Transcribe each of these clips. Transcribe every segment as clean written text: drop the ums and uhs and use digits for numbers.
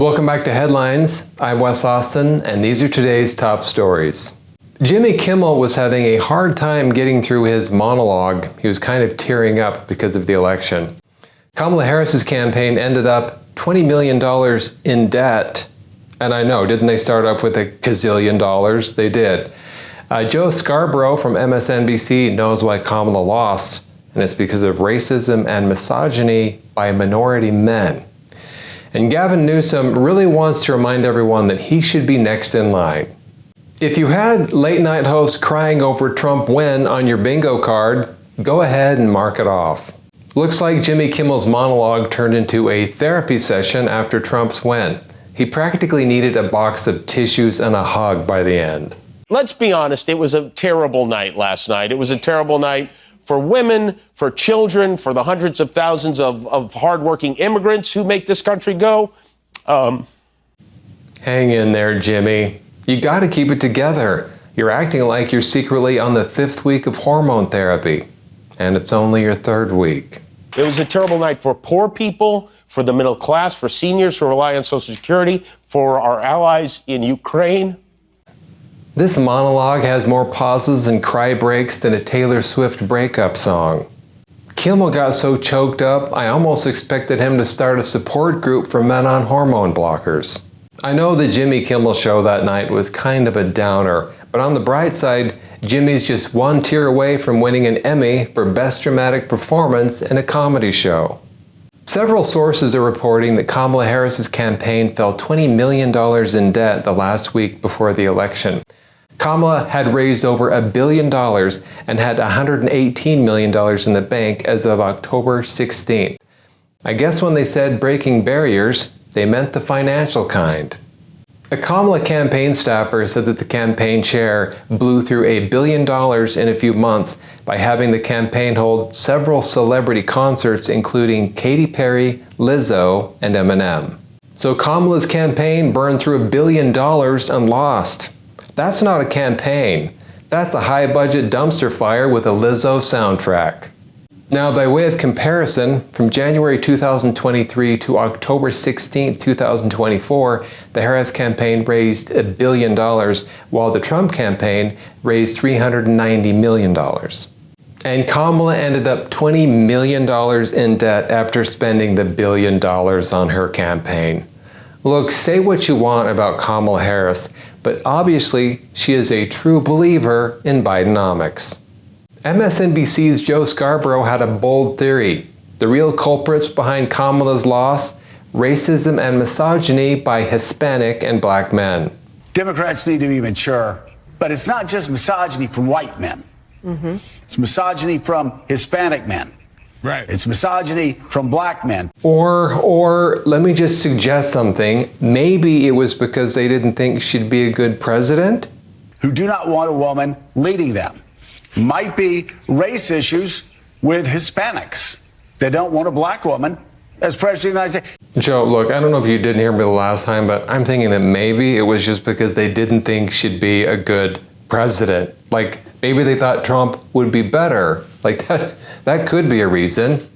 Welcome back to Headlines. I'm Wes Austin, and these are today's top stories. Jimmy Kimmel was having a hard time getting through his monologue. He was kind of tearing up because of the election. Kamala Harris's campaign ended up $20 million in debt. And I know, didn't they start off with $1 gazillion? They did. Joe Scarborough from MSNBC knows why Kamala lost, and it's because of racism and misogyny by minority men. And Gavin Nome really wants to remind everyone that he should be next in line. If you had late night hosts crying over Trump win on your bingo card, go ahead and mark it off. Looks like Jimmy Kimmel's monologue turned into a therapy session after Trump's win. He practically needed a box of tissues and a hug by the end. Let's be honest, it was a terrible night last night. It was a terrible night for women, for children, for the hundreds of thousands of hardworking immigrants who make this country go. Hang in there, Jimmy. You got to keep it together. You're acting like you're secretly on the 5th week of hormone therapy, and it's only your 3rd week. It was a terrible night for poor people, for the middle class, for seniors who rely on Social Security, for our allies in Ukraine. This monologue has more pauses and cry breaks than a Taylor Swift breakup song. Kimmel got so choked up, I almost expected him to start a support group for men on hormone blockers. I know the Jimmy Kimmel show that night was kind of a downer, but on the bright side, Jimmy's just one tear away from winning an Emmy for Best Dramatic Performance in a comedy show. Several sources are reporting that Kamala Harris's campaign fell $20 million in debt the last week before the election. Kamala had raised over $1 billion and had $118 million in the bank as of October 16th. I guess when they said breaking barriers, they meant the financial kind. A Kamala campaign staffer said that the campaign chair blew through $1 billion in a few months by having the campaign hold several celebrity concerts, including Katy Perry, Lizzo, and Eminem. So Kamala's campaign burned through $1 billion and lost. That's not a campaign. That's a high-budget dumpster fire with a Lizzo soundtrack. Now, by way of comparison, from January 2023 to October 16, 2024, the Harris campaign raised $1 billion, while the Trump campaign raised $390 million. And Kamala ended up $20 million in debt after spending the $1 billion on her campaign. Look, say what you want about Kamala Harris, but obviously she is a true believer in Bidenomics. MSNBC's Joe Scarborough had a bold theory. The real culprits behind Kamala's loss: racism and misogyny by Hispanic and black men. Democrats need to be mature, but it's not just misogyny from white men. It's misogyny from Hispanic men. Right. It's misogyny from black men. Or let me just suggest something. Maybe it was because they didn't think she'd be a good president? Who do not want a woman leading them. Might be race issues with Hispanics. They don't want a black woman as president of the United States. Joe, look, I don't know if you didn't hear me the last time, but I'm thinking that maybe it was just because they didn't think she'd be a good president. Like, maybe they thought Trump would be better. Like, that could be a reason.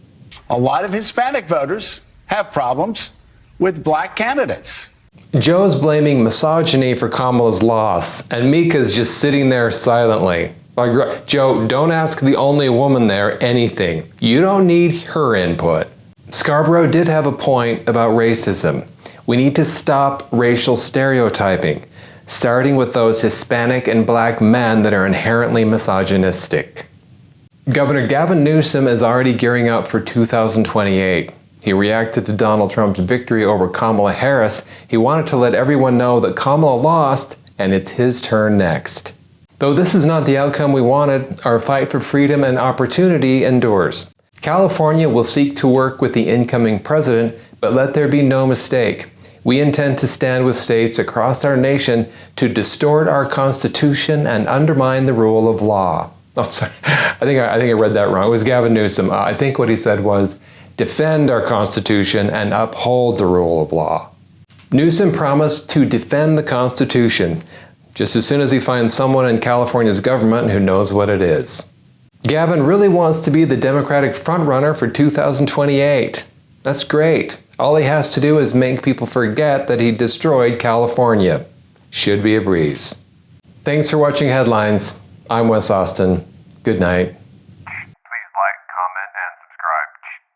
A lot of Hispanic voters have problems with black candidates. Joe's blaming misogyny for Kamala's loss, and Mika's just sitting there silently. Like, Joe, don't ask the only woman there anything. You don't need her input. Scarborough did have a point about racism. We need to stop racial stereotyping, starting with those Hispanic and black men that are inherently misogynistic. Governor Gavin Nome is already gearing up for 2028. He reacted to Donald Trump's victory over Kamala Harris. He wanted to let everyone know that Kamala lost, and it's his turn next. Though this is not the outcome we wanted, our fight for freedom and opportunity endures. California will seek to work with the incoming president, but let there be no mistake. We intend to stand with states across our nation to distort our Constitution and undermine the rule of law. Oh, sorry. I think I read that wrong. It was Gavin Nome. I think what he said was, defend our Constitution and uphold the rule of law. Newsom promised to defend the Constitution, just as soon as he finds someone in California's government who knows what it is. Gavin really wants to be the Democratic frontrunner for 2028. That's great. All he has to do is make people forget that he destroyed California. Should be a breeze. Thanks for watching Headlines. I'm Wes Austin. Good night.